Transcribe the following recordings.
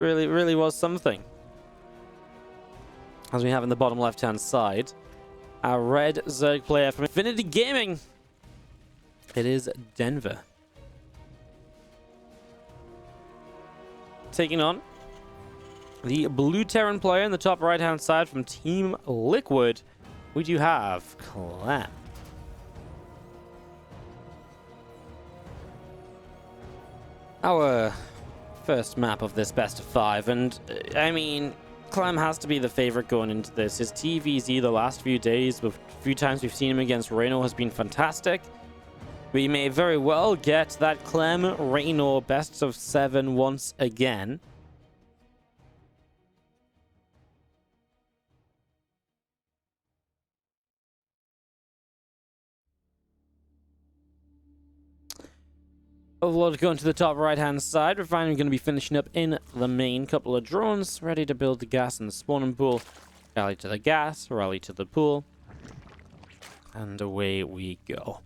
Really was something. As we have in the bottom left-hand side, our red Zerg player from Infinity Gaming. It is Denver. Taking on the blue Terran player in the top right-hand side from Team Liquid. We do have Clem. Our first map of this best of 5, and I mean, Clem has to be the favorite going into this. His TvZ the last few days, the few times we've seen him against Reno, has been fantastic. We may very well get that Clem Reno best of 7 once again. Overlord going to the top right-hand side. We're finally going to be finishing up in the main. Couple of drones ready to build the gas in the spawning pool. Rally to the gas, rally to the pool. And away we go.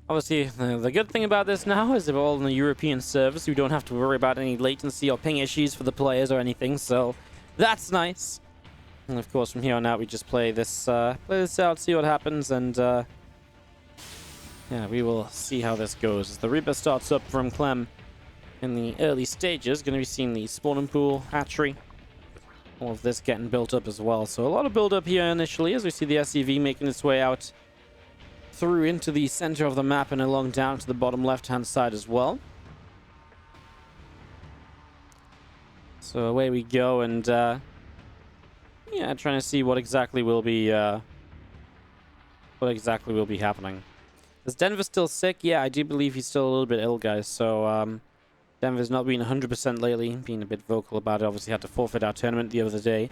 Obviously, the good thing about this now is they're all in the European service. We don't have to worry about any latency or ping issues for the players or anything, so that's nice. And of course, from here on out, we just play this out, see what happens, and yeah, we will see how this goes. As the Reaper starts up from Clem in the early stages, going to be seeing the spawning pool, hatchery, all of this getting built up as well. So a lot of build up here initially as we see the SCV making its way out through into the center of the map and along down to the bottom left-hand side as well. So away we go, and yeah, trying to see what exactly will be happening. Is Denver still sick? Yeah, I do believe he's still a little bit ill, guys. So Denver's not been 100% lately, being a bit vocal about it. Obviously had to forfeit our tournament the other day.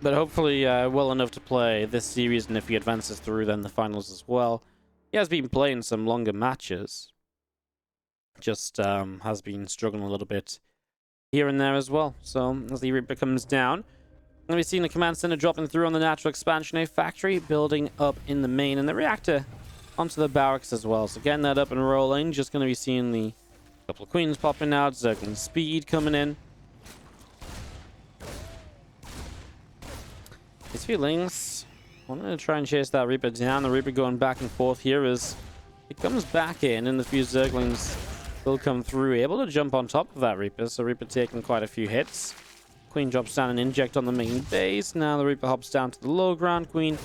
But hopefully well enough to play this series, and if he advances through, then the finals as well. He has been playing some longer matches. Just has been struggling a little bit here and there as well. So as the Reaper comes down, and we've seen the command center dropping through on the natural expansion, a factory building up in the main, and the reactor onto the barracks as well. So getting that up and rolling, just going to be seeing the couple of queens popping out, Zergling speed coming in. His feelings. I'm going to try and chase that Reaper down. The Reaper going back and forth here as it comes back in, and the few Zerglings will come through, able to jump on top of that Reaper. So Reaper taking quite a few hits. Queen drops down and inject on the main base. Now the Reaper hops down to the low ground. Queen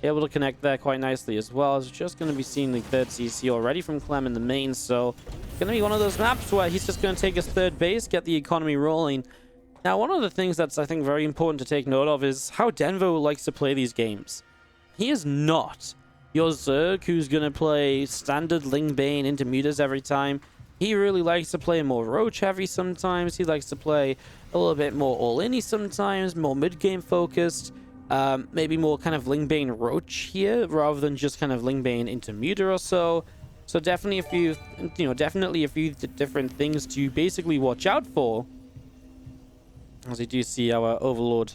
able to connect there quite nicely as well. It's just going to be seeing the third CC already from Clem in the main. So it's going to be one of those maps where he's just going to take his third base, get the economy rolling. Now, one of the things that's, I think, very important to take note of is how Denver likes to play these games. He is not your Zerg who's going to play standard Ling Bane into mutas every time. He really likes to play more Roach heavy sometimes. He likes to play a little bit more all-in-y sometimes, more mid-game focused. Maybe more kind of Ling Bane Roach here rather than just kind of Ling Bane into muta or so. So definitely a few, definitely a few different things to basically watch out for. As we do see our Overlord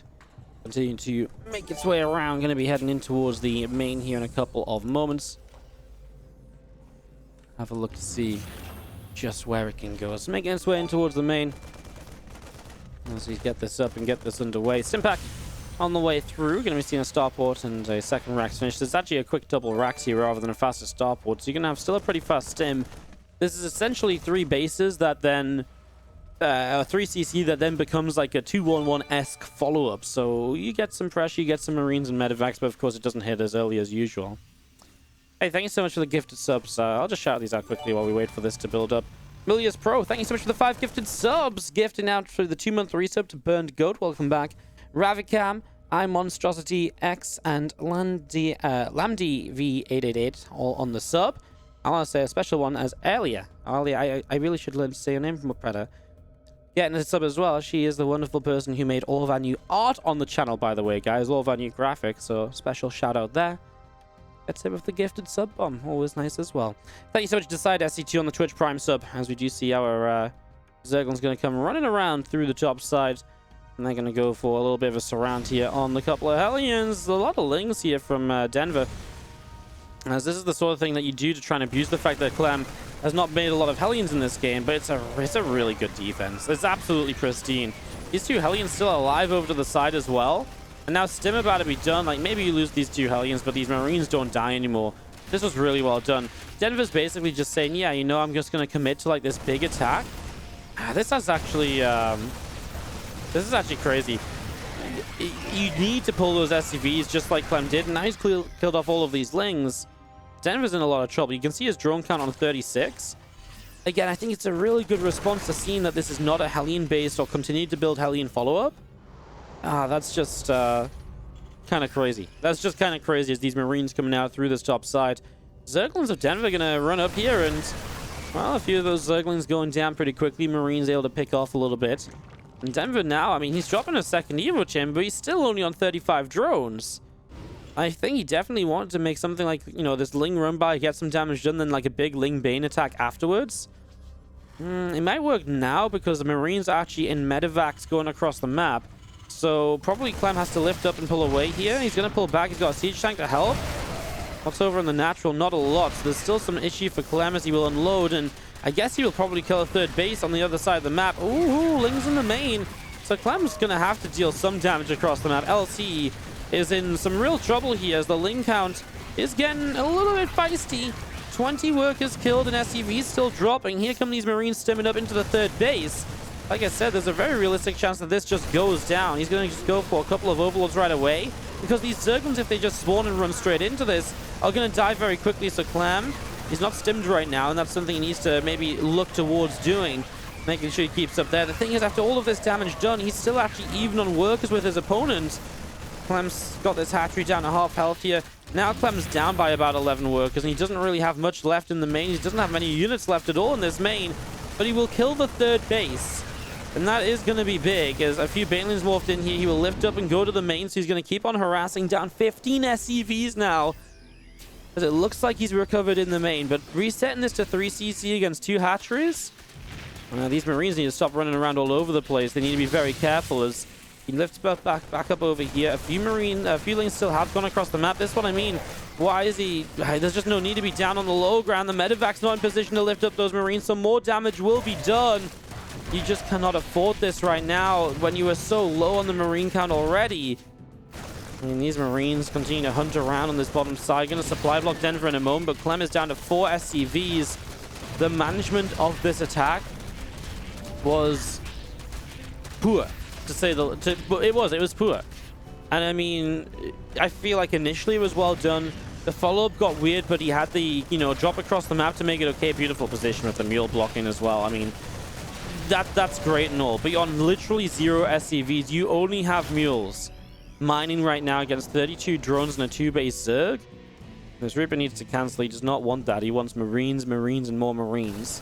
continuing to make its way around, going to be heading in towards the main here in a couple of moments. Have a look to see just where it can go. It's making its way in towards the main. As we get this up and get this underway. Stimpack on the way through. Going to be seeing a starport and a second Rax finish. There's actually a quick double Rax here rather than a faster starport. So you're going to have still a pretty fast stim. This is essentially 3 bases that then... 3cc that then becomes like a 2-1-1-esque follow-up. So you get some pressure, you get some Marines and Medivacs, but of course it doesn't hit as early as usual. Hey, thank you so much for the gifted subs. I'll just shout these out quickly while we wait for this to build up. Milius Pro, thank you so much for the 5 gifted subs. Gifting out for the 2-month resub to Burned Goat. Welcome back. Ravicam, iMonstrosity X, and Lamdi V888 all on the sub. I want to say a special one as Alia. Alia, I really should learn to say her name from better. Getting a sub as well. She is the wonderful person who made all of our new art on the channel, by the way, guys. All of our new graphics. So special shout out there. Let's hit with the gifted sub bomb. Always nice as well. Thank you so much, Decide SC2 on the Twitch Prime sub. As we do see our Zergling's going to come running around through the top side. And they're going to go for a little bit of a surround here on the couple of Hellions. A lot of Lings here from Denver. as this is the sort of thing that you do to try and abuse the fact that Clem has not made a lot of Hellions in this game, but it's a really good defense. It's absolutely pristine. These two Hellions still alive over to the side as well. And now Stim about to be done. Like, maybe you lose these two Hellions, but these Marines don't die anymore. This was really well done. Denver's basically just saying, yeah, you know, I'm just going to commit to, like, this big attack. This is actually crazy. You need to pull those SCVs just like Clem did. And now he's killed off all of these Lings. Denver's in a lot of trouble. You can see his drone count on 36. Again, I think it's a really good response to seeing that this is not a Hellion-based or continue to build Hellion follow-up. That's just kind of crazy. That's just kind of crazy as these Marines coming out through this top side. Zerglings of Denver going to run up here, and, well, a few of those Zerglings going down pretty quickly. Marines able to pick off a little bit. And Denver now, I mean, he's dropping a second Evo Chin, but he's still only on 35 drones. I think he definitely wanted to make something like, you know, this Ling run by, get some damage done, then like a big Ling Bane attack afterwards. It might work now because the Marines are actually in medevacs going across the map. So probably Clem has to lift up and pull away here. He's going to pull back. He's got a siege tank to help. What's over in the natural? Not a lot. So there's still some issue for Clem as he will unload. And I guess he will probably kill a third base on the other side of the map. Ooh, Ling's in the main. So Clem's going to have to deal some damage across the map. LC is in some real trouble here as the Ling count is getting a little bit feisty. 20 workers killed and SCVs still dropping. Here come these Marines stemming up into the third base. Like I said, there's a very realistic chance that this just goes down. He's going to just go for a couple of overlords right away, because these Zerglings, if they just spawn and run straight into this, are going to die very quickly. So Clem, he's not stimmed right now, and that's something he needs to maybe look towards doing, making sure he keeps up there. The thing is, after all of this damage done, he's still actually even on workers with his opponent. Clem's got this hatchery down to half health here. Now Clem's down by about 11 workers, and he doesn't really have much left in the main. He doesn't have many units left at all in this main, but he will kill the third base. And that is going to be big, as a few Banelings morphed in here. He will lift up and go to the main, so he's going to keep on harassing down 15 SCVs now, as it looks like he's recovered in the main. But resetting this to 3 CC against 2 hatcheries. These Marines need to stop running around all over the place. They need to be very careful as he lifts back up over here. A few Lings still have gone across the map. This is what I mean. Why is he... There's just no need to be down on the low ground. The medevac's not in position to lift up those Marines, so more damage will be done. You just cannot afford this right now when you are so low on the Marine count already. I mean, these Marines continue to hunt around on this bottom side. Going to supply block Denver in a moment, but Clem is down to 4 SCVs. The management of this attack was poor, to say the... it was poor. And I mean, I feel like initially it was well done. The follow-up got weird, but he had the, you know, drop across the map to make it okay. Beautiful position with the mule blocking as well. I mean, that's great and all, but you're on literally 0 SCVs. You only have mules mining right now against 32 drones and a 2-base Zerg. This Reaper needs to cancel. He does not want that. He wants Marines, and more Marines.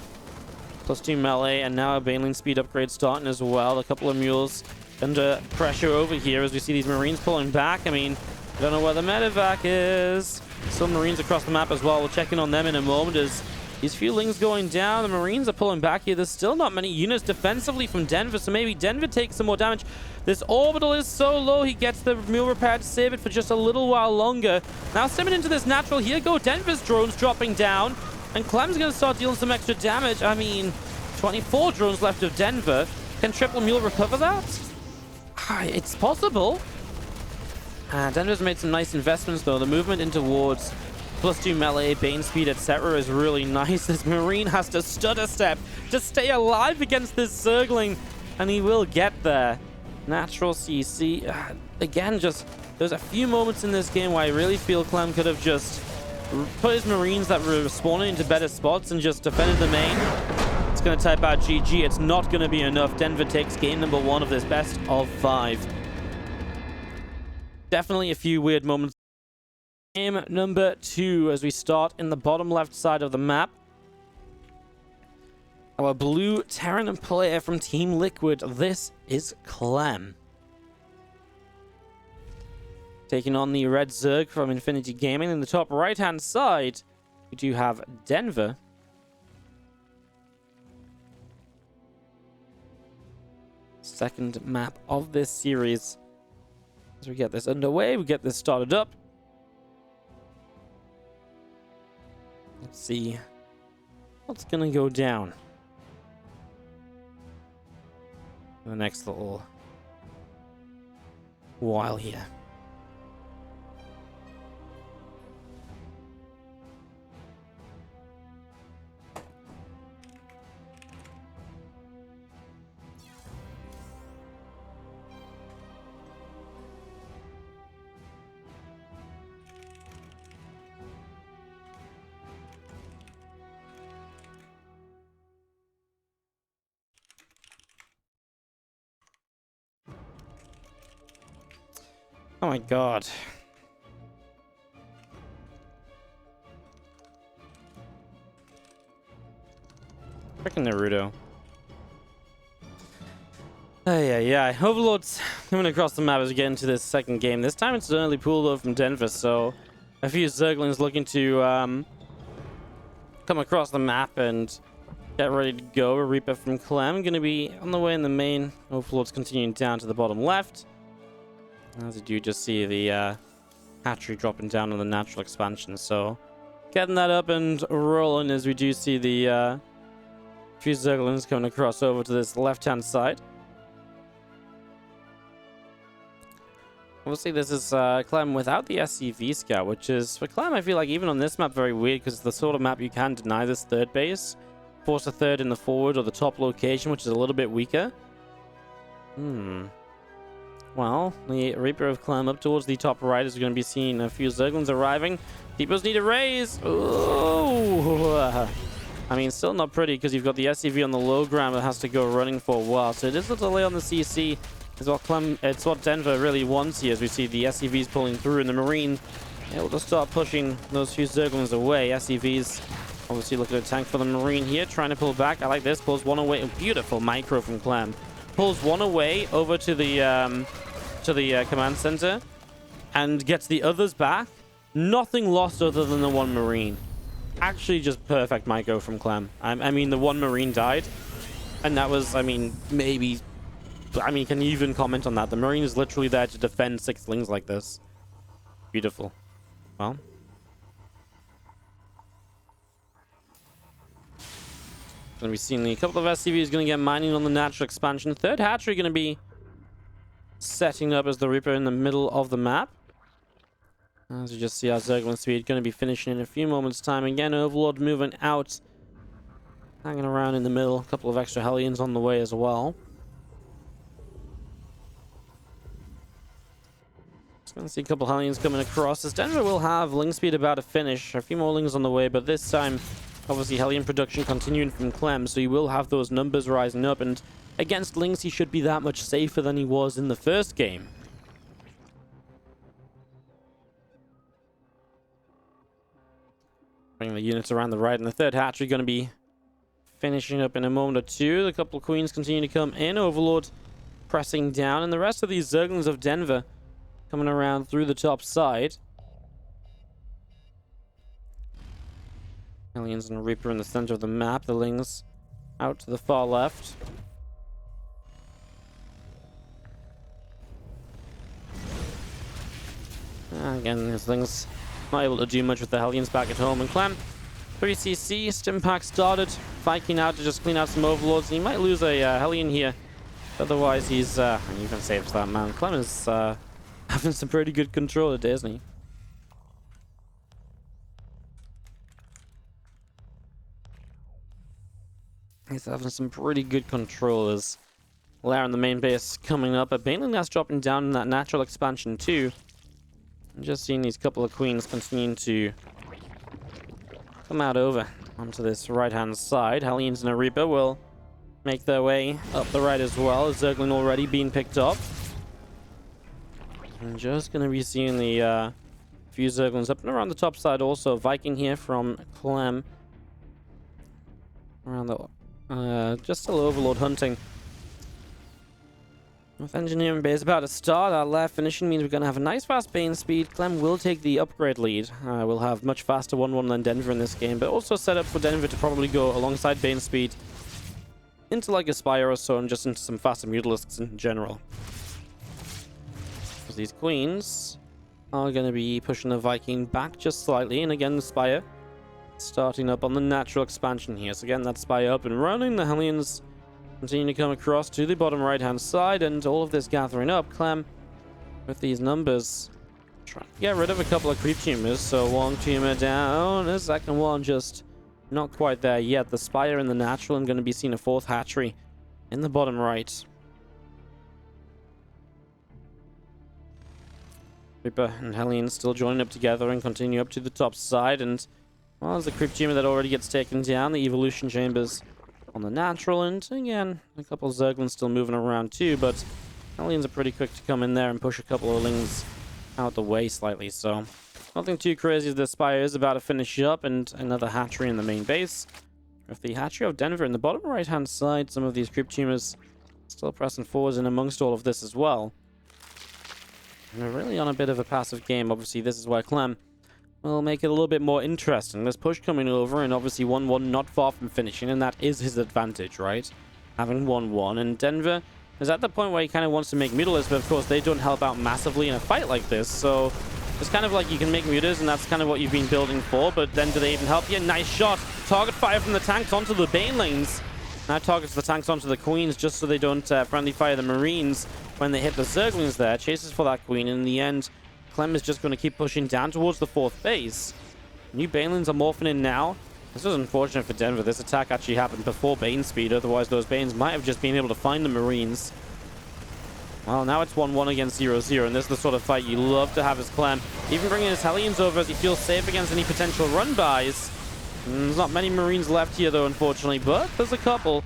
+2 melee, and now a Baneling speed upgrade starting as well. A couple of mules under pressure over here as we see these Marines pulling back. I mean, I don't know where the medevac is. Some Marines across the map as well. We'll check in on them in a moment as these few Lings going down. The Marines are pulling back here. There's still not many units defensively from Denver, so maybe Denver takes some more damage. This orbital is so low, he gets the mule repair to save it for just a little while longer. Now stepping into this natural, here go Denver's drones dropping down, and Clem's going to start dealing some extra damage. I mean, 24 drones left of Denver. Can triple mule recover that? It's possible. Denver's made some nice investments, though. The movement into wards, +2 melee, bane speed, etc. is really nice. This Marine has to stutter step to stay alive against this Zergling, and he will get there. Natural CC. Again, just there's a few moments in this game where I really feel Clem could have just put his Marines that were spawning into better spots and just defended the main. It's going to type out GG. It's not going to be enough. Denver takes game number 1 of this best of 5. Definitely a few weird moments. Game number 2 as we start in the bottom left side of the map. Our blue Terran player from Team Liquid, this is Clem. Taking on the red Zerg from Infinity Gaming. In the top right-hand side, we do have Denver. Second map of this series. As we get this underway, we get this started up. See what's gonna go down in the next little while here. Oh my god. Freaking Naruto. Yeah. Overlord's coming across the map as we get into this second game. This time it's an early pull though from Denver, so a few Zerglings looking to come across the map and get ready to go. A Reaper from Clem going to be on the way in the main. Overlord's continuing down to the bottom left. As you do just see the hatchery dropping down on the natural expansion. So getting that up and rolling as we do see the few Zerglings coming across over to this left-hand side. Obviously, this is Clem without the SCV scout, which is, for Clem, I feel like even on this map, very weird, because it's the sort of map you can deny this third base. Force a third in the forward or the top location, which is a little bit weaker. Well, the Reaper of Clem up towards the top right is going to be seeing a few Zerglings arriving. Deepos need a raise. Ooh. I mean, still not pretty because you've got the SCV on the low ground that has to go running for a while. So it is a delay on the CC. It's what Denver really wants here, as we see the SCVs pulling through and the Marine able to start pushing those few Zerglings away. SCVs obviously looking to tank for the Marine here, trying to pull back. I like this. Pulls one away. A beautiful micro from Clem. Pulls one away over to the command center and gets the others back. Nothing lost other than the one Marine. Actually, just perfect micro from Clem. I mean, the one Marine died, and that was, I mean, maybe. I mean, can you even comment on that? The Marine is literally there to defend 6 Lings like this. Beautiful. Well. Going to be seeing a couple of SCVs going to get mining on the natural expansion. Third hatchery going to be setting up as the Reaper in the middle of the map. As you just see our Zerglin speed going to be finishing in a few moments time. Again, Overlord moving out. Hanging around in the middle. A couple of extra Hellions on the way as well. Going to see a couple Hellions coming across, as Denver will have Ling speed about to finish. A few more Lings on the way, but this time, obviously, Hellion production continuing from Clem, so you will have those numbers rising up, and against Lings, he should be that much safer than he was in the first game. Bringing the units around the right, and the third hatchery going to be finishing up in a moment or two. A couple of Queens continue to come in. Overlord pressing down, and the rest of these Zerglings of Denver coming around through the top side. Aliens and Reaper in the center of the map. The Lings out to the far left. Again, his Lings not able to do much with the Hellions back at home. And Clem, 3cc, Stimpack started. Viking out to just clean out some Overlords. He might lose a Hellion here. Otherwise, he's even saves that, man. Clem is having some pretty good control today, isn't he? He's having some pretty good control as Lara in the main base coming up. But mainly that's dropping down in that natural expansion too. I'm just seeing these couple of Queens continuing to come out over onto this right-hand side. Hellions and a Reaper will make their way up the right as well. Zerglin already being picked up. I'm just going to be seeing the few Zerglins up and around the top side also. Viking here from Clem. Around the... just still Overlord hunting. With engineering base about to start, our left finishing means we're going to have a nice fast Bane speed. Clem will take the upgrade lead. We'll have much faster 1-1 than Denver in this game, but also set up for Denver to probably go alongside Bane speed into like a Spire or so, and just into some faster Mutalisks in general. Because these Queens are going to be pushing the Viking back just slightly, and again the Spire starting up on the natural expansion here. So again, that spy up and running. The Hellions continue to come across to the bottom right-hand side, and all of this gathering up. Clem, with these numbers, trying to get rid of a couple of creep tumors. So one tumor down, a second one just not quite there yet. The Spire and the natural, and going to be seeing a fourth hatchery in the bottom right. Reaper and Hellion still joining up together and continue up to the top side. And well, there's the creep tumor that already gets taken down. The evolution chambers on the natural, and again, a couple of Zerglings still moving around too, but Hellions are pretty quick to come in there and push a couple of Lings out the way slightly. So nothing too crazy as the Spire is about to finish up, and another hatchery in the main base. With the hatchery of Denver in the bottom right hand side, some of these creep tumors still pressing forwards in amongst all of this as well. And they're really on a bit of a passive game. Obviously, this is where Clem will make it a little bit more interesting. There's push coming over, and obviously 1-1 not far from finishing, and that is his advantage, right? Having 1-1, and Denver is at the point where he kind of wants to make mutilus, but of course they don't help out massively in a fight like this. So it's kind of like you can make mutas, and that's kind of what you've been building for, but then do they even help you? Nice shot. Target fire from the tanks onto the banelings. Now targets the tanks onto the queens just so they don't friendly fire the marines when they hit the Zerglings there. Chases for that queen, and in the end, Clem is just going to keep pushing down towards the fourth base. New banelings are morphing in now. This was unfortunate for Denver. This attack actually happened before Bane speed, otherwise those Banes might have just been able to find the marines. Well, now it's 1-1 against 0-0, and this is the sort of fight you love to have as Clem. Even bringing his Hellions over as he feels safe against any potential run-bys. There's not many marines left here, though, unfortunately, but there's a couple.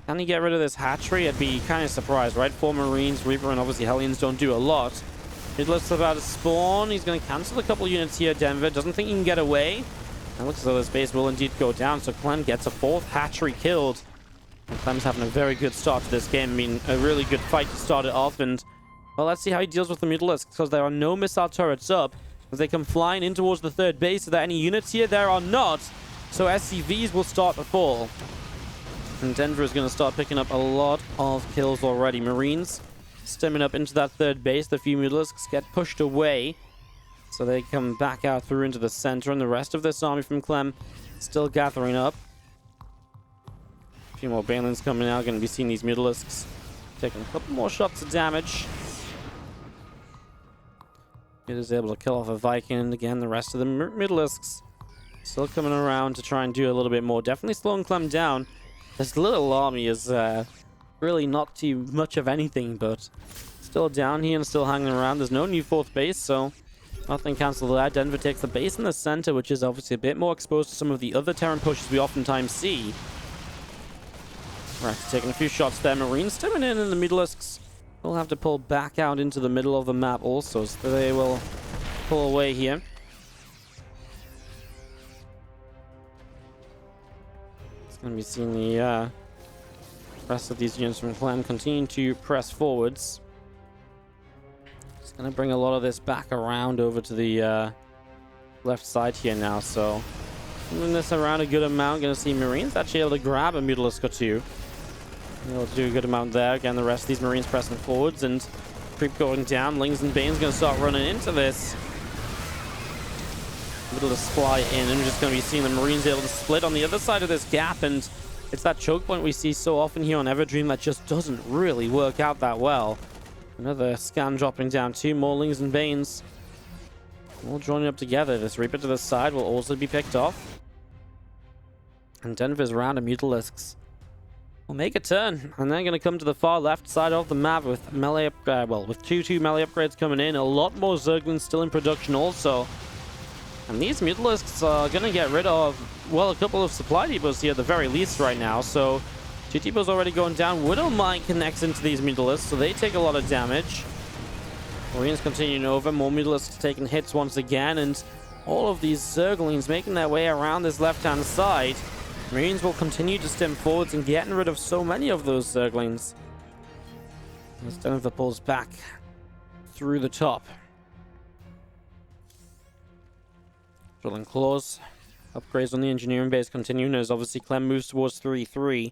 Can he get rid of this hatchery? I'd be kind of surprised, right? 4 marines, Reaper, and obviously Hellions don't do a lot. Midless about to spawn. He's going to cancel a couple units here, Denver. Doesn't think he can get away. It looks as though this base will indeed go down, so Clem gets a 4th hatchery killed. And Clem's having a very good start to this game. I mean, a really good fight to start it off, and well, let's see how he deals with the Mutalisks, because there are no missile turrets up. As they come flying in towards the 3rd base, are there any units here? There are not. So SCVs will start to fall. And Denver is going to start picking up a lot of kills already. Marines stemming up into that 3rd base. The few Mutalisks get pushed away, so they come back out through into the center, and the rest of this army from Clem still gathering up. A few more Banelings coming out. Going to be seeing these Mutalisks taking a couple more shots of damage. It is able to kill off a Viking, and again, the rest of the Mutalisks still coming around to try and do a little bit more. Definitely slowing Clem down. This little army is really not too much of anything, but still down here and still hanging around. There's no new 4th base, so nothing cancelled there. Denver takes the base in the center, which is obviously a bit more exposed to some of the other Terran pushes we oftentimes see. Right, taking a few shots there. Marines stepping in, and the Mutalisks will have to pull back out into the middle of the map also, so they will pull away here. Going to be seeing the rest of these units from Clem continue to press forwards. Just going to bring a lot of this back around over to the left side here now. So moving this around a good amount. Going to see Marines actually able to grab a Mutalisk or two. Able to do a good amount there. Again, the rest of these Marines pressing forwards, and creep going down. Lings and Banes going to start running into this. Mutalisk fly in, and we're just going to be seeing the Marines able to split on the other side of this gap, and it's that choke point we see so often here on Everdream that just doesn't really work out that well. Another scan dropping down, 2 more Lings and Banes all joining up together. This Reaper to the side will also be picked off, and Denver's round of Mutalisks will make a turn, and they're going to come to the far left side of the map with melee with 2 melee upgrades coming in. A lot more Zerglings still in production also. And these Mutalisks are going to get rid of, well, a couple of supply depots here at the very least right now. So 2 depots already going down. Widowmine connects into these Mutalisks, so they take a lot of damage. Marines continuing over. More Mutalisks taking hits once again. And all of these Zerglings making their way around this left-hand side. Marines will continue to stem forwards and getting rid of so many of those Zerglings. As Denver pulls back through the top. Drilling claws. Upgrades on the engineering base continuing as obviously Clem moves towards 3-3.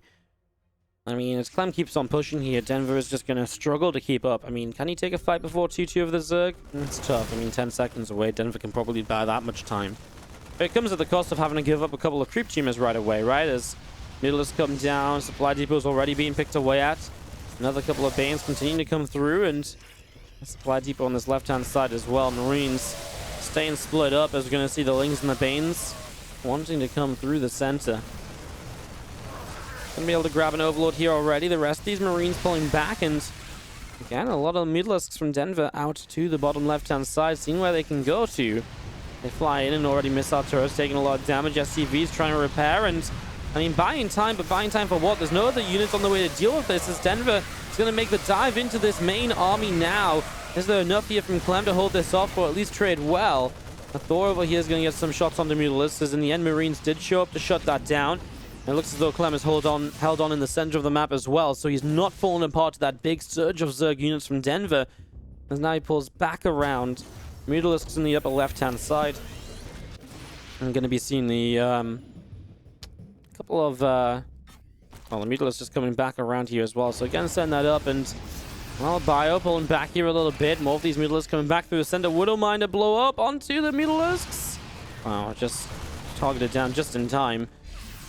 I mean, as Clem keeps on pushing here, Denver is just going to struggle to keep up. I mean, can he take a fight before 2-2 of the Zerg? It's tough. I mean, 10 seconds away. Denver can probably buy that much time. But it comes at the cost of having to give up a couple of creep tumors right away, right? As middlers come down, supply depot's already being picked away at. Another couple of Banes continuing to come through, and a supply depot on this left-hand side as well. Marines staying split up, as we're going to see the Lings and the Banes wanting to come through the center. Gonna be able to grab an Overlord here already. The rest of these Marines pulling back, and again, a lot of Mutalisks from Denver out to the bottom left-hand side, seeing where they can go to. They fly in and already miss our turrets, taking a lot of damage. SCV's trying to repair, and I mean, buying time, but buying time for what? There's no other units on the way to deal with this, as Denver is going to make the dive into this main army now. Is there enough here from Clem to hold this off, or at least trade well? Thor over here is going to get some shots on the Mutalisks, as in the end, Marines did show up to shut that down. And it looks as though Clem has held on in the center of the map as well, so he's not fallen apart to that big surge of Zerg units from Denver. As now he pulls back around. Mutalisks in the upper left-hand side. I'm going to be seeing the couple of well, the Mutalisks just coming back around here as well. So again, setting that up, and well, Bio pulling back here a little bit. More of these Mutalisks coming back through the center. Widowmine to blow up onto the Mutalisks. Wow, just targeted down just in time.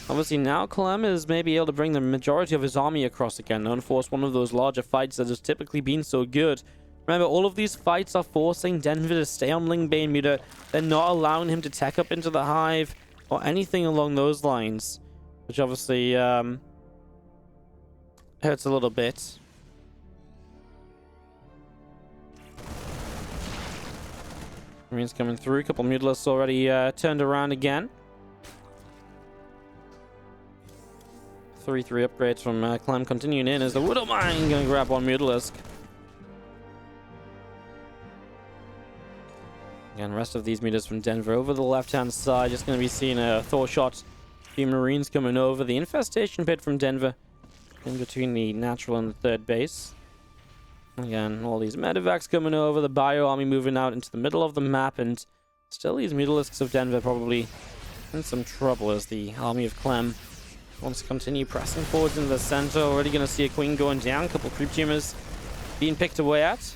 Obviously now Clem is maybe able to bring the majority of his army across again, and force one of those larger fights that has typically been so good. Remember, all of these fights are forcing Denver to stay on Ling Bane meter. They're not allowing him to tech up into the hive or anything along those lines, which obviously hurts a little bit. Marines coming through. A couple Mutalisks already turned around again. 3-3 upgrades from Clem continuing in, as the Widowmine going to grab one Mutalisk. Again, rest of these meters from Denver over the left-hand side. Just going to be seeing a Thor shot. A few Marines coming over. The infestation pit from Denver in between the natural and the third base. Again, all these medevacs coming over. The Bio army moving out into the middle of the map, and still these Mutalisks of Denver probably in some trouble as the army of Clem wants to continue pressing forwards into the center. Already going to see a Queen going down. A couple creep tumors being picked away at.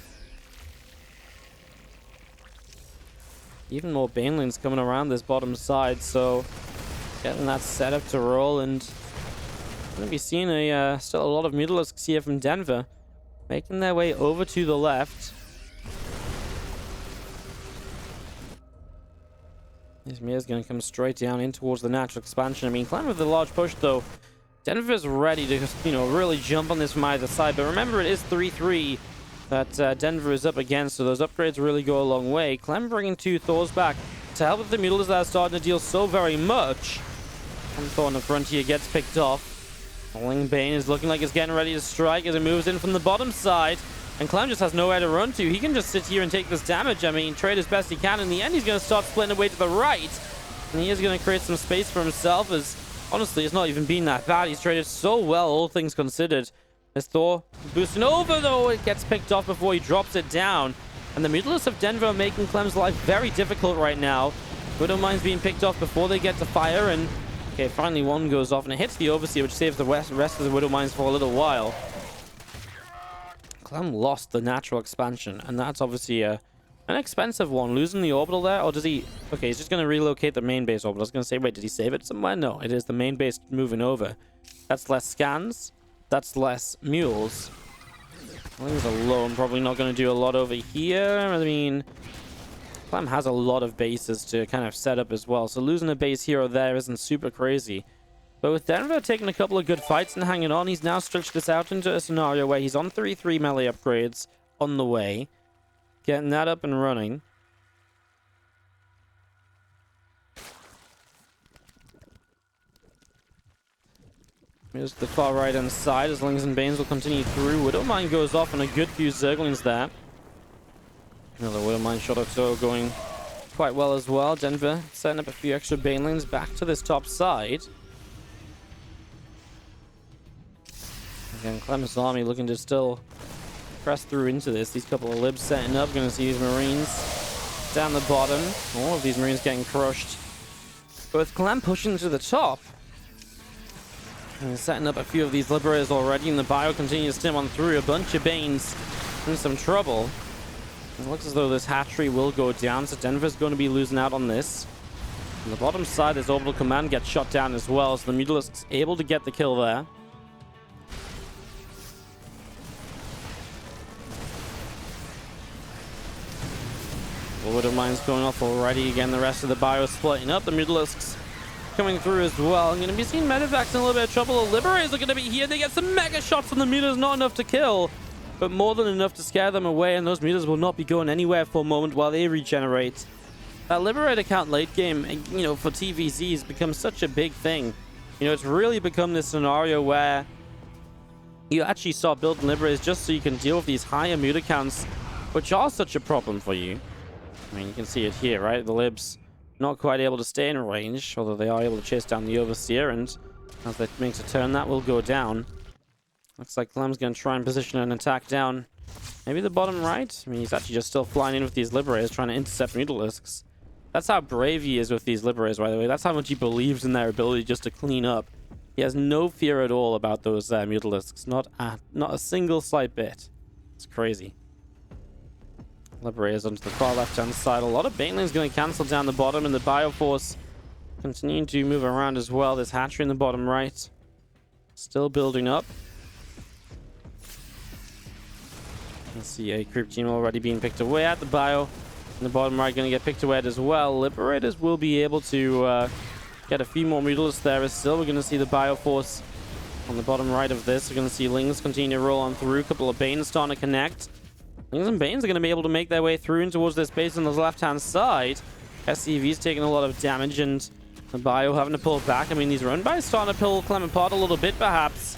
Even more Banelings coming around this bottom side, so getting that set up to roll, and going to be seeing still a lot of Mutalisks here from Denver making their way over to the left. Izmir's going to come straight down in towards the natural expansion. I mean, Clem with the large push, though. Denver's ready to, really jump on this from either side. But remember, it is 3-3 that Denver is up against, so those upgrades really go a long way. Clem bringing two Thors back to help with the Mutalisks that are starting to deal so very much. One Thor on the frontier gets picked off. Ling Bane is looking like it's getting ready to strike as it moves in from the bottom side. And Clem just has nowhere to run to. He can just sit here and take this damage. I mean, trade as best he can. In the end, he's going to start splitting away to the right. And he is going to create some space for himself, as honestly, it's not even been that bad. He's traded so well, all things considered. As Thor boosting over, though, it gets picked off before he drops it down. And the Mutalisks of Denver are making Clem's life very difficult right now. Widowmine's being picked off before they get to fire, and okay, finally one goes off, and it hits the Overseer, which saves the rest of the Widowmines for a little while. Clem lost the natural expansion, and that's obviously an expensive one. Losing the orbital there, or does he... Okay, he's just going to relocate the main base orbital. I was going to say, wait, did he save it somewhere? No, it is the main base moving over. That's less scans. That's less mules. Clem's alone, probably not going to do a lot over here. I mean, Clem has a lot of bases to kind of set up as well, so losing a base here or there isn't super crazy. But with Denver taking a couple of good fights and hanging on, he's now stretched this out into a scenario where he's on 3-3 melee upgrades on the way. Getting that up and running. Here's the far right hand side as Lings and Banes will continue through. Widowmine goes off and a good few Zerglings there. Another Widowmine shot or so going quite well as well. Denver setting up a few extra Banelings back to this top side. Again, Clem's army looking to still press through into this. These couple of libs setting up. Going to see these Marines down the bottom. All of these Marines getting crushed. But with Clem pushing to the top, and setting up a few of these Liberators already, and the Bio continues to stim on through. A bunch of Banes in some trouble. It looks as though this hatchery will go down, so Denver's going to be losing out on this. On the bottom side, his orbital command gets shot down as well, so the Mutalisk's able to get the kill there. Widow Mine's going off already. Again, the rest of the bio splitting up. The Mutalisks coming through as well. I'm going to be seeing Medivacs in a little bit of trouble. The Liberators are going to be here. They get some mega shots on the Mutas. Not enough to kill, but more than enough to scare them away. And those Mutas will not be going anywhere for a moment while they regenerate. That Liberator count late game, you know, for TvZ has become such a big thing. You know, it's really become this scenario where you actually start building Liberators just so you can deal with these higher Muta counts, which are such a problem for you. I mean, you can see it here, right? The Libs not quite able to stay in range, although they are able to chase down the Overseer, and as that makes a turn, that will go down. Looks like Clem's going to try and position an attack down. Maybe the bottom right? I mean, he's actually just still flying in with these Liberators, trying to intercept Mutalisks. That's how brave he is with these Liberators, by the way. That's how much he believes in their ability just to clean up. He has no fear at all about those Mutalisks. Not a single slight bit. It's crazy. Liberators onto the far left-hand side. A lot of Baneling's going to cancel down the bottom, and the Bioforce continuing to move around as well. There's Hatchery in the bottom right. Still building up. Let's see a creep team already being picked away at the bio. In the bottom right, going to get picked away at as well. Liberators will be able to get a few more Mutalisks there. Still, we're going to see the Bioforce on the bottom right of this. We're going to see Lings continue to roll on through. A couple of Banes starting to connect. Lings and Banes are going to be able to make their way through and towards this base on the left-hand side. SCV's taking a lot of damage, and the bio having to pull back. I mean, these run bys starting to pull Clem apart a little bit, perhaps.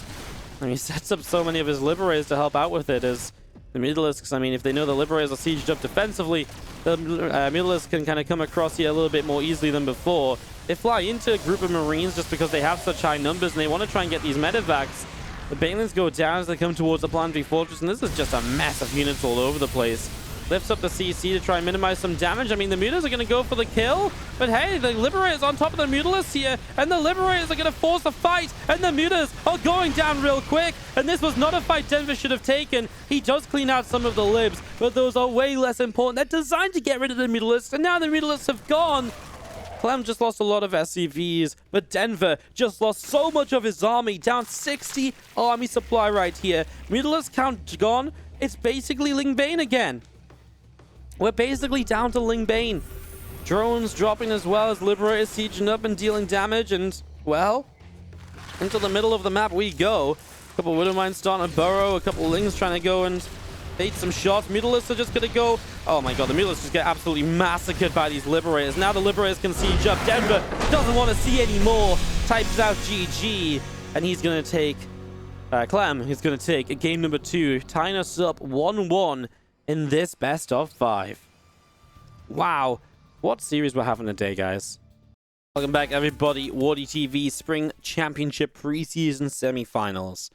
And he sets up so many of his Liberators to help out with it, as the Mutalisks, I mean, if they know the Liberators are sieged up defensively, the Mutalisks can kind of come across here a little bit more easily than before. They fly into a group of Marines just because they have such high numbers, and they want to try and get these Medivacs. The Banelings go down as they come towards the Planetary Fortress, and this is just a mess of units all over the place. Lifts up the CC to try and minimize some damage. I mean, the Mutas are going to go for the kill, but hey, the Liberators on top of the Mutalisks here, and the Liberators are going to force a fight, and the Mutas are going down real quick, and this was not a fight Denver should have taken. He does clean out some of the Libs, but those are way less important. They're designed to get rid of the Mutalisks, and now the Mutalisks have gone. Clem just lost a lot of SCVs, but Denver just lost so much of his army, down 60 army supply right here. Mutalisk count gone. It's basically Ling Bane again. We're basically down to Ling Bane. Drones dropping as well as Liberators sieging up and dealing damage, and, well, into the middle of the map we go. A couple Widow Mines starting to burrow, a couple Lings trying to go and bait some shots. Mutalisks are just going to go. Oh my god, the Mutalisks just get absolutely massacred by these Liberators. Now the Liberators can siege up. Denver doesn't want to see any more. Types out GG, and he's going to take Clem. He's going to take game number 2, tying us up 1-1 in this best of 5. Wow, what series we're having today, guys. Welcome back, everybody. WardiTV Spring Championship Pre-Season Semi-Finals.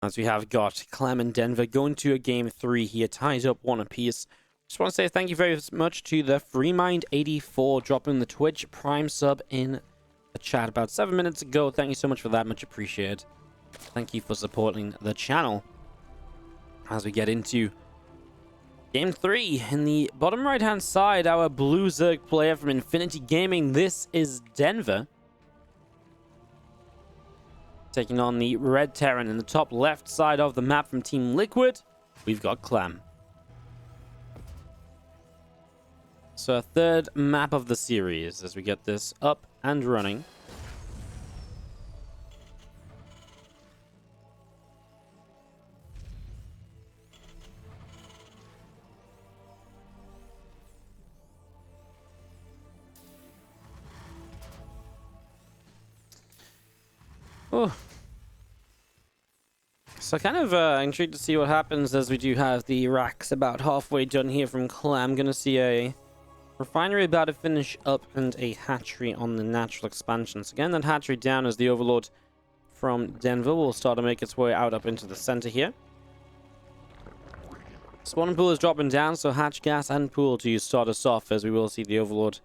As we have got Clem and Denver going to a game 3 here, tied up 1 apiece. Just want to say thank you very much to the FreeMind84 dropping the Twitch Prime sub in the chat about 7 minutes ago. Thank you so much for that, much appreciated. Thank you for supporting the channel. As we get into game 3, in the bottom right hand side, our blue Zerg player from Infinity Gaming, this is Denver. Taking on the red Terran in the top left side of the map from Team Liquid, we've got Clem. So a third map of the series as we get this up and running. Oh. So kind of intrigued to see what happens, as we do have the racks about halfway done here from Clem. Gonna see a refinery about to finish up and a hatchery on the natural expansions. Again, that hatchery down as the Overlord from Denver will start to make its way out up into the center here. Spawn pool is dropping down, so hatch, gas, and pool to start us off, as we will see the Overlord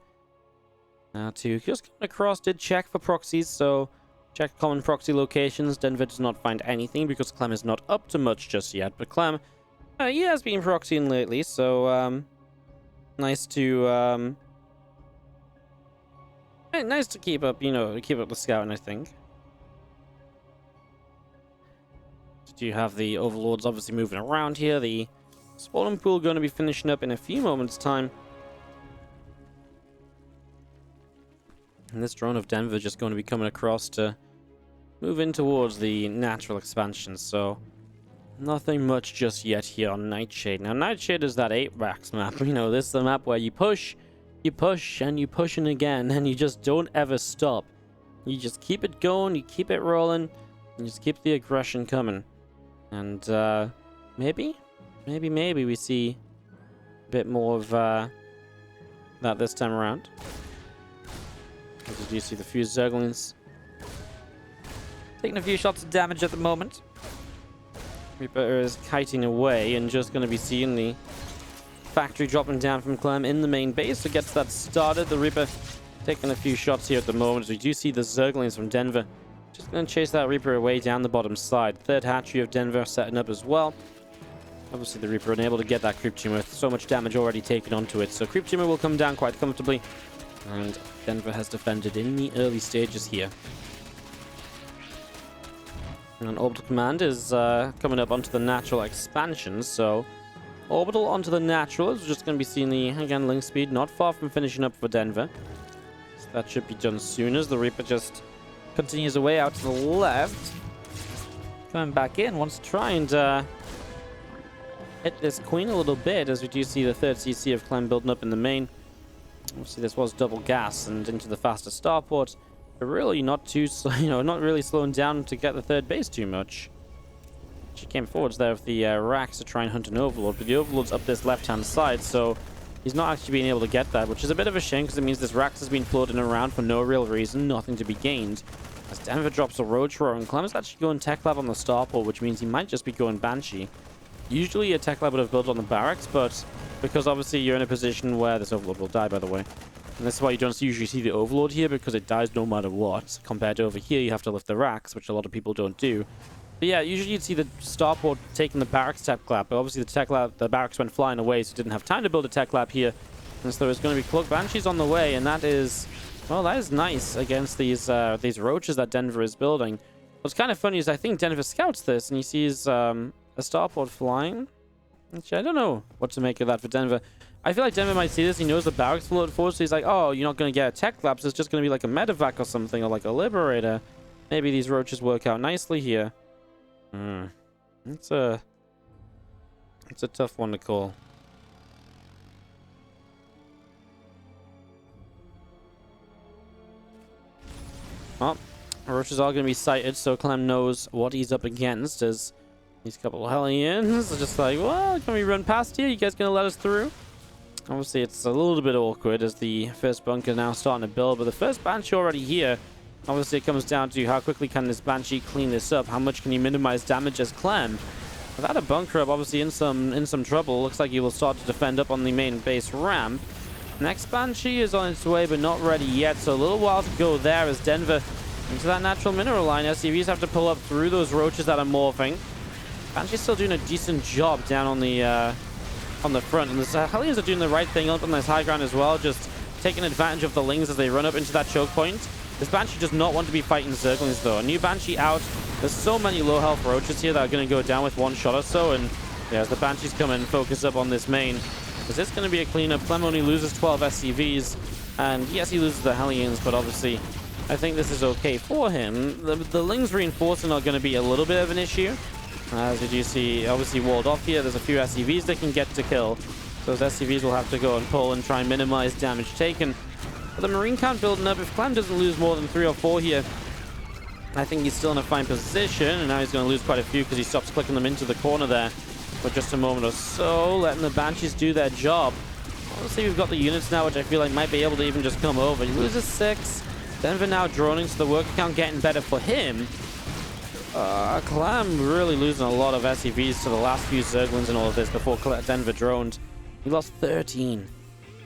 to just come across. Did check for proxies, so check common proxy locations. Denver does not find anything because Clem is not up to much just yet, but Clem, he has been proxying lately, so nice to Nice to keep up, you know, keep up the scouting, I think. Do you have the overlords obviously moving around here? The spawning pool going to be finishing up in a few moments' time. And this drone of Denver just going to be coming across to move in towards the natural expansion. So nothing much just yet here on Nightshade. Now, Nightshade is that 8-racks map. You know, this is the map where you push, and you push it again, and you just don't ever stop. You just keep it going, you keep it rolling, and you just keep the aggression coming. And maybe we see a bit more of that this time around. As you do see the few Zerglings taking a few shots of damage at the moment. Reaper is kiting away and just going to be seeing the factory dropping down from Clem in the main base. So gets that started. The Reaper taking a few shots here at the moment. As we do see the Zerglings from Denver just going to chase that Reaper away down the bottom side. Third hatchery of Denver setting up as well. Obviously the Reaper unable to get that creep tumor with so much damage already taken onto it. So creep tumor will come down quite comfortably. And Denver has defended in the early stages here. And Orbital Command is coming up onto the natural expansion. So Orbital onto the natural is just going to be seeing the, again, link speed not far from finishing up for Denver. So that should be done soon as the Reaper just continues away out to the left. Coming back in, wants to try and hit this queen a little bit, as we do see the third CC of Clem building up in the main. Obviously, this was double gas and into the faster starport, but really not too, not really slowing down to get the third base too much. She came forwards there with the racks to try and hunt an overlord, but the overlord's up this left-hand side, so he's not actually being able to get that, which is a bit of a shame because it means this Rax has been floating around for no real reason, nothing to be gained. As Denver drops a road thrower, and Clem's actually going Tech Lab on the starport, which means he might just be going Banshee. Usually a Tech Lab would have built on the barracks, but because obviously you're in a position where this overlord will die, by the way. And that's why you don't usually see the overlord here, because it dies no matter what. Compared to over here, you have to lift the racks, which a lot of people don't do. But yeah, usually you'd see the starport taking the barracks Tech Lab, but obviously the barracks went flying away, so didn't have time to build a Tech Lab here. And so there's going to be Cloak Banshees on the way, and that is, well, that is nice against these roaches that Denver is building. What's kind of funny is I think Denver scouts this, and he sees a starport flying. Actually, I don't know what to make of that for Denver. I feel like Denver might see this. He knows the barracks floated forward, so he's like, oh, you're not going to get a Tech Lab, so it's just going to be like a medevac or something, or like a Liberator. Maybe these roaches work out nicely here. It's a tough one to call. Well, roaches are going to be sighted, so Clem knows what he's up against as these couple of Hellions are just like, well, can we run past here? You guys going to let us through? Obviously, it's a little bit awkward as the first bunker now starting to build, but the first Banshee already here. Obviously, it comes down to how quickly can this Banshee clean this up? How much can he minimize damage as Clem? Without a bunker up, obviously in some trouble. Looks like he will start to defend up on the main base ramp. Next Banshee is on its way, but not ready yet, so a little while to go there as Denver into that natural mineral line. SCVs have to pull up through those roaches that are morphing. Banshee's still doing a decent job down on the front, and the Hellions are doing the right thing up on this high ground as well, just taking advantage of the Lings as they run up into that choke point. This Banshee does not want to be fighting Zerglings though. A new Banshee out. There's so many low health roaches here that are going to go down with one shot or so, and yeah, as the Banshees come and focus up on this main, is this going to be a cleanup? Clem only loses 12 SCVs, and yes, he loses the Hellions, but obviously I think this is okay for him. The Lings reinforcing are going to be a little bit of an issue. As you do see, obviously walled off here, there's a few SCVs they can get to kill. Those SCVs will have to go and pull and try and minimize damage taken. But the Marine count building up, if Clem doesn't lose more than 3 or 4 here, I think he's still in a fine position. And now he's going to lose quite a few because he stops clicking them into the corner there for just a moment or so, letting the Banshees do their job. Obviously, we've got the units now, which I feel like might be able to even just come over. He loses 6. Denver now droning, so the worker count getting better for him. Clem really losing a lot of SCVs to the last few Zerglings and all of this before Denver droned. He lost 13.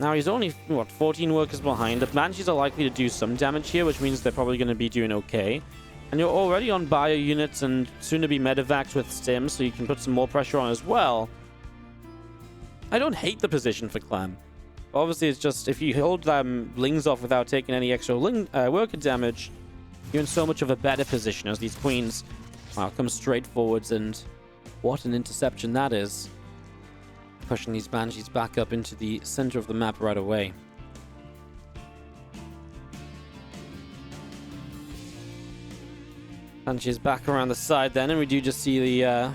Now he's only, what, 14 workers behind. The Banshees are likely to do some damage here, which means they're probably going to be doing okay. And you're already on bio units and soon to be medevacs with stims, so you can put some more pressure on as well. I don't hate the position for Clem. Obviously, it's just if you hold them lings off without taking any extra worker damage, you're in so much of a better position as these queens come straight forwards, and what an interception that is. Pushing these banshees back up into the center of the map right away. Banshees back around the side then, and we do just see the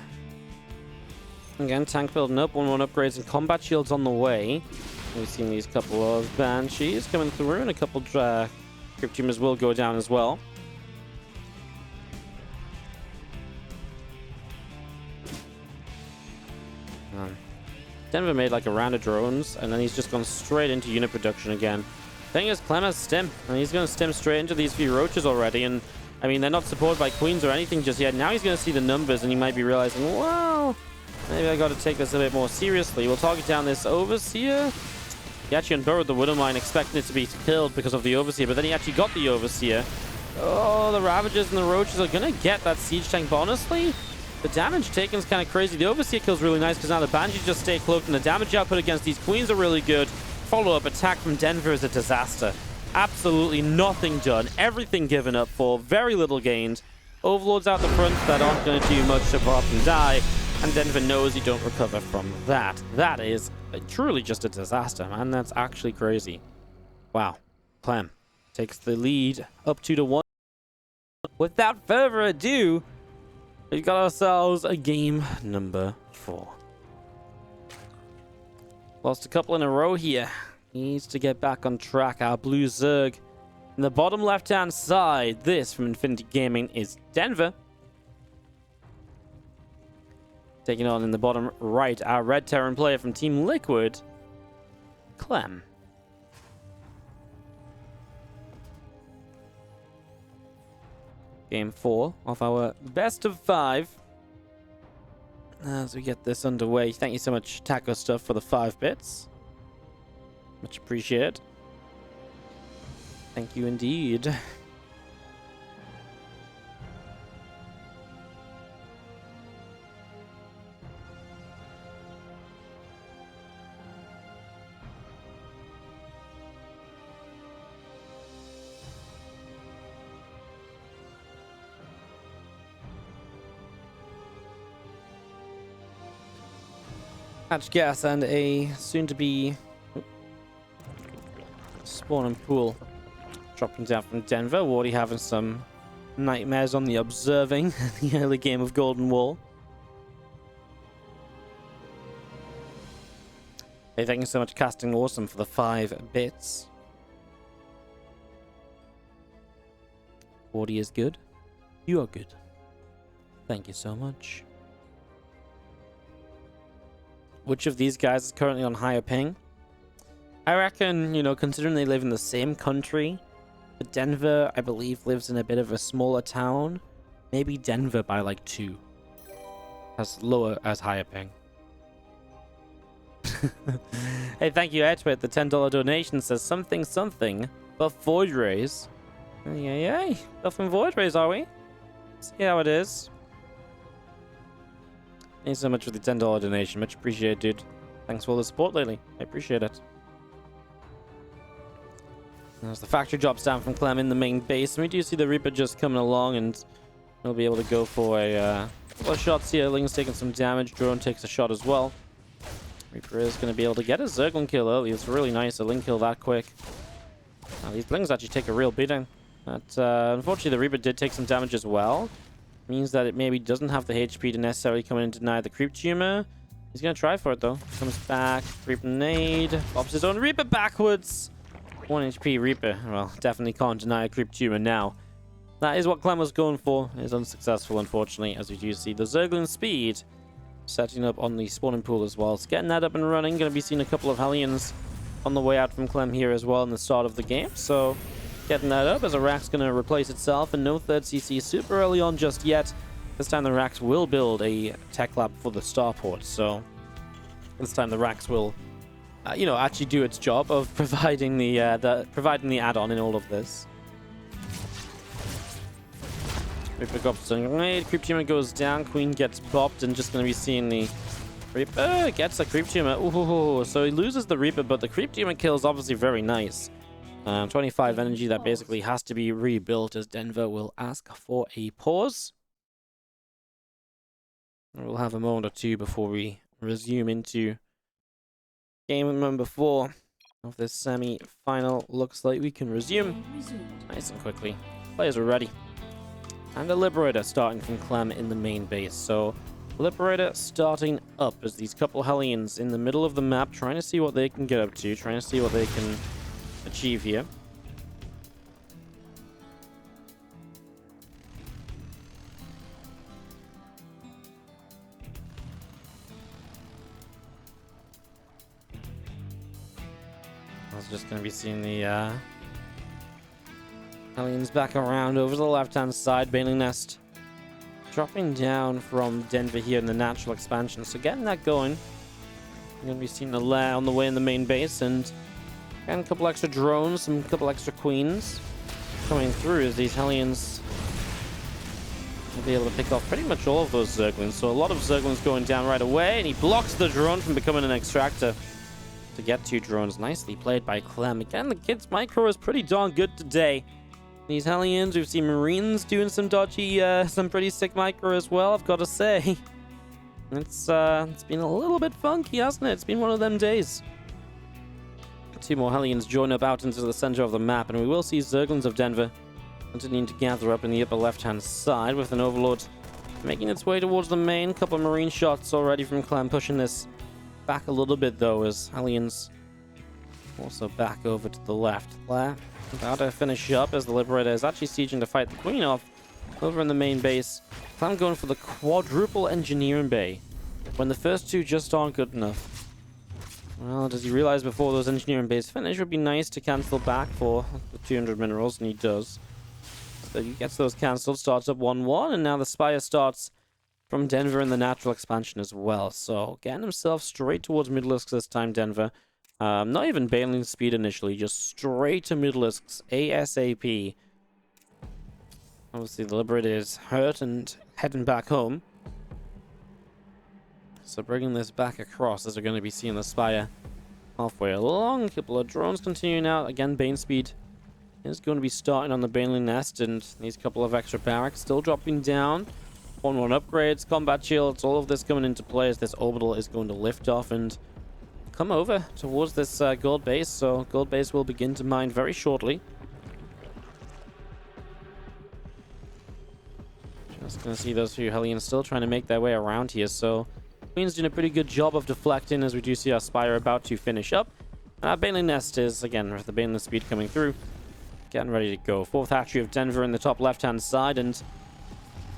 again tank building up, 1-1 upgrades and combat shields on the way. We've seen these couple of banshees coming through, and a couple crypt tumors will go down as well. Denver made like a round of drones, and then he's just gone straight into unit production again. Thing is, Clem has stim, and he's going to stim straight into these few roaches already, and I mean, they're not supported by queens or anything just yet. Now he's going to see the numbers, and he might be realizing, well, maybe I got to take this a bit more seriously. We'll target down this Overseer. He actually unburrowed the Widowmine, expecting it to be killed because of the Overseer, but then he actually got the Overseer. Oh, the Ravagers and the Roaches are going to get that Siege Tank, but honestly, the damage taken is kind of crazy. The Overseer kill's really nice because now the Banshees just stay cloaked, and the damage output against these queens are really good. Follow-up attack from Denver is a disaster. Absolutely nothing done. Everything given up for. Very little gained. Overlords out the front that aren't going to do much apart from die. And Denver knows you don't recover from that. That is truly just a disaster, man. That's actually crazy. Wow. Clem takes the lead up 2-1. Without further ado, we've got ourselves a game number 4. Lost a couple in a row here. Needs to get back on track. Our blue Zerg. In the bottom left-hand side, this from Infinity Gaming is Denver. Taking on in the bottom right, our red Terran player from Team Liquid, Clem. Game 4 of our best of 5. As we get this underway, thank you so much, Taco Stuff, for the 5 bits. Much appreciated. Thank you indeed. Hatch gas and a soon-to-be spawn and pool dropping down from Denver. Wardy having some nightmares on the observing the early game of Golden Wall. Hey, thank you so much, Casting Awesome, for the 5 bits. Wardy is good. You are good. Thank you so much. Which of these guys is currently on higher ping? I reckon, you know, considering they live in the same country, but Denver, I believe, lives in a bit of a smaller town. Maybe Denver by like 2. As higher ping. Hey, thank you, Edward. The $10 donation says something, but Void Rays. Yay. Buffing Void Rays, are we? See how it is. Thanks so much for the $10 donation. Much appreciated, dude. Thanks for all the support lately. I appreciate it. There's the factory drops down from Clem in the main base. And we do see the Reaper just coming along, and he'll be able to go for a couple of shots here. Ling's taking some damage. Drone takes a shot as well. Reaper is going to be able to get a Zerglin kill early. It's really nice. A Ling kill that quick. These Blings actually take a real beating. But unfortunately, the Reaper did take some damage as well. Means that it maybe doesn't have the HP to necessarily come in and deny the creep tumor. He's going to try for it, though. Comes back. Reaper nade. Pops his own Reaper backwards. 1 HP Reaper. Well, definitely can't deny a creep tumor now. That is what Clem was going for. Is unsuccessful, unfortunately, as you do see. The Zerglin speed setting up on the spawning pool as well. So getting that up and running. Going to be seeing a couple of Hellions on the way out from Clem here as well in the start of the game. So getting that up as a Rack's going to replace itself, and no 3rd CC super early on just yet. This time the Racks will build a tech lab for the starport, so this time the Racks will, you know, actually do its job of providing the add-on in all of this. We pick up some grenade, creep tumor goes down, Queen gets bopped, and just going to be seeing the Reaper gets a creep tumor. Ooh, so he loses the Reaper, but the creep tumor kill is obviously very nice. 25 energy that basically has to be rebuilt as Denver will ask for a pause. We'll have a moment or two before we resume into game number 4 of this semi-final. Looks like we can resume nice and quickly. Players are ready. And a Liberator starting from Clem in the main base. So Liberator starting up as these couple Hellions in the middle of the map, trying to see what they can get up to, trying to see what they can achieve here. I was just going to be seeing the Hellions back around over the left-hand side. Baneling Nest dropping down from Denver here in the natural expansion. So getting that going. You're going to be seeing the lair on the way in the main base. And a couple extra drones, some couple extra queens coming through as these Hellions will be able to pick off pretty much all of those Zerglings. So a lot of Zerglings going down right away. And he blocks the drone from becoming an extractor to get 2 drones. Nicely played by Clem. Again, the kid's micro is pretty darn good today. These Hellions, we've seen Marines doing some dodgy, some pretty sick micro as well, I've got to say. It's been a little bit funky, hasn't it? It's been one of them days. 2 more Hellions join up out into the center of the map, and we will see Zerglings of Denver continuing to gather up in the upper left-hand side with an Overlord making its way towards the main. Couple of Marine shots already from Clem, pushing this back a little bit, though, as Hellions also back over to the left. About to finish up as the Liberator is actually sieging to fight the Queen off over in the main base. Clem going for the quadruple Engineering Bay when the first 2 just aren't good enough. Well, does he realize before those Engineering Bays finish, it would be nice to cancel back for the 200 minerals, and he does. So he gets those cancelled, starts up 1-1, and now the Spire starts from Denver in the natural expansion as well. So getting himself straight towards Middleisks this time, Denver. Not even bailing speed initially, just straight to Middleisks ASAP. Obviously, the Liberator is hurt and heading back home. So bringing this back across as we're going to be seeing the Spire halfway along. A couple of drones continuing out. Again, Bane speed is going to be starting on the Baneling Nest, and these couple of extra barracks still dropping down. 1-1 upgrades, combat shields, all of this coming into play as this orbital is going to lift off and come over towards this gold base. So gold base will begin to mine very shortly. Just going to see those few Hellions still trying to make their way around here. So Queen's doing a pretty good job of deflecting as we do see our Spire about to finish up. And our Baneling Nest is, again, with the Baneling speed coming through, getting ready to go. 4th hatchery of Denver in the top left-hand side, and,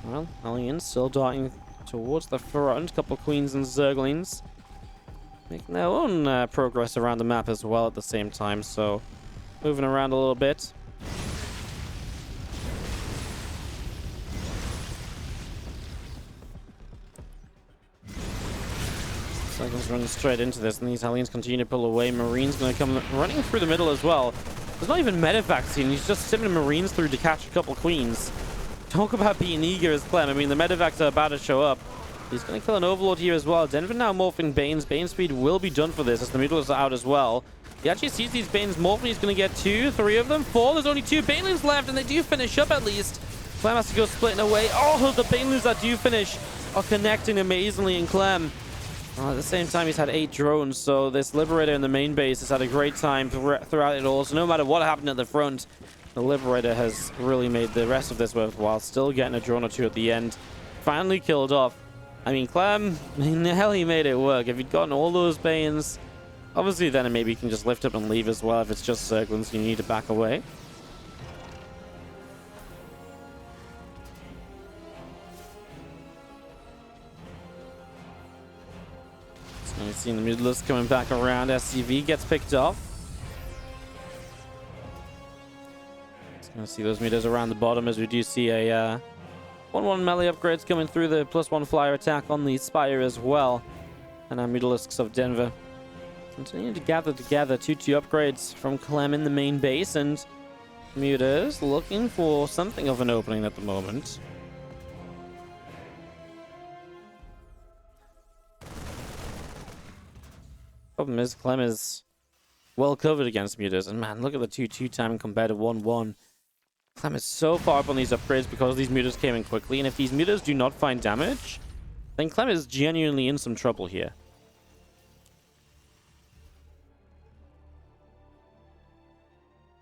well, Hellions still darting towards the front. Couple Queens and Zerglings making their own progress around the map as well at the same time, so moving around a little bit. Zerglings running straight into this, and these Hellions continue to pull away. Marine's going to come running through the middle as well. There's not even medevac seen. He's just sending Marines through to catch a couple Queens. Talk about being eager as Clem. I mean, the medevacs are about to show up. He's going to kill an Overlord here as well. Denver now morphing Banes. Bane speed will be done for this as the Mutilus are out as well. He actually sees these Banes morphing. He's going to get 2, 3 of them, 4. There's only 2 Banelings left, and they do finish up at least. Clem has to go splitting away. Oh, the Banelings that do finish are connecting amazingly in Clem. At the same time, he's had 8 drones, so this Liberator in the main base has had a great time throughout it all. So no matter what happened at the front, the Liberator has really made the rest of this worthwhile. Still getting a drone or 2 at the end. Finally killed off. I mean, Clem, hell, he made it work. If he'd gotten all those Banes, obviously then maybe you can just lift up and leave as well. If it's just Zerglings, you need to back away. So we've seen the Mutilus coming back around. SCV gets picked off. Just gonna see those meters around the bottom as we do see a 1-1 melee upgrades coming through, the +1 flyer attack on the Spire as well. And our Mutilusks of Denver continuing to gather together. 2-2 upgrades from Clem in the main base, and Mutas looking for something of an opening at the moment. Problem is, Clem is well covered against mutas. And man, look at the 2-2 time compared to 1-1. Clem is so far up on these upgrades because these mutas came in quickly. And if these mutas do not find damage, then Clem is genuinely in some trouble here.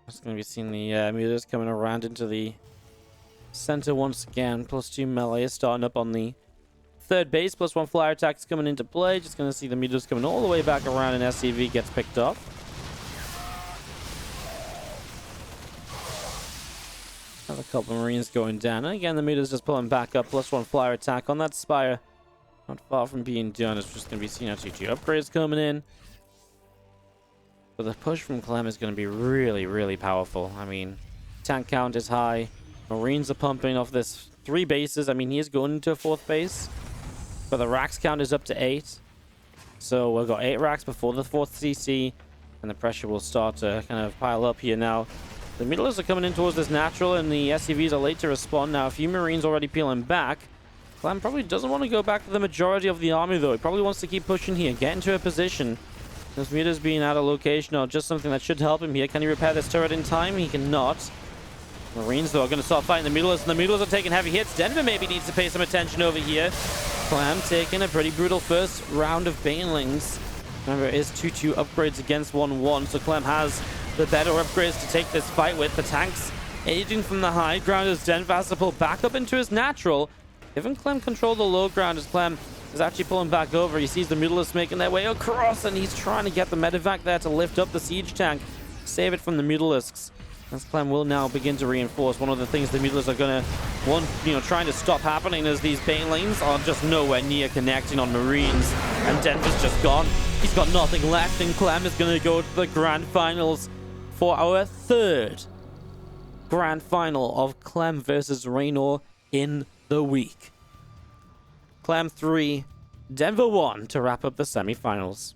Just going to be seeing the mutas coming around into the center once again. +2 melee is starting up on the third base. +1 flyer attack is coming into play. Just going to see the mutas coming all the way back around, and SCV gets picked up. Have a couple of Marines going down. And again, the mutas just pulling back up. +1 flyer attack on that Spire. Not far from being done. It's just going to be seeing our 2-2 upgrades coming in. But the push from Clem is going to be really, really powerful. I mean, tank count is high. Marines are pumping off this 3 bases. I mean, he is going into a 4th base. But the racks count is up to 8. So we've got 8 racks before the 4th CC. And the pressure will start to kind of pile up here now. The middlers are coming in towards this natural, and the SCVs are late to respond. Now, a few Marines already peeling back. Clem probably doesn't want to go back to the majority of the army, though. He probably wants to keep pushing here, get into a position. This mutas being out of location or just something that should help him here. Can he repair this turret in time? He cannot. Marines, though, are going to start fighting the mutas, and the mutas are taking heavy hits. Denver maybe needs to pay some attention over here. Clem taking a pretty brutal first round of Banelings. Remember, it is 2-2 upgrades against 1-1, so Clem has the better upgrades to take this fight with. The tanks aiding from the high ground as Denver has to pull back up into his natural. Giving Clem control of the low ground as Clem is actually pulling back over. He sees the mutalists making their way across, and he's trying to get the medevac there to lift up the siege tank, save it from the mutalisks. As Clem will now begin to reinforce. One of the things the mutalisks are going to, trying to stop happening is these Banelings are just nowhere near connecting on Marines, and Denver's just gone. He's got nothing left, and Clem is going to go to the grand finals for our 3rd grand final of Clem versus Raynor in the week. Clem 3, Denver 1 to wrap up the semifinals.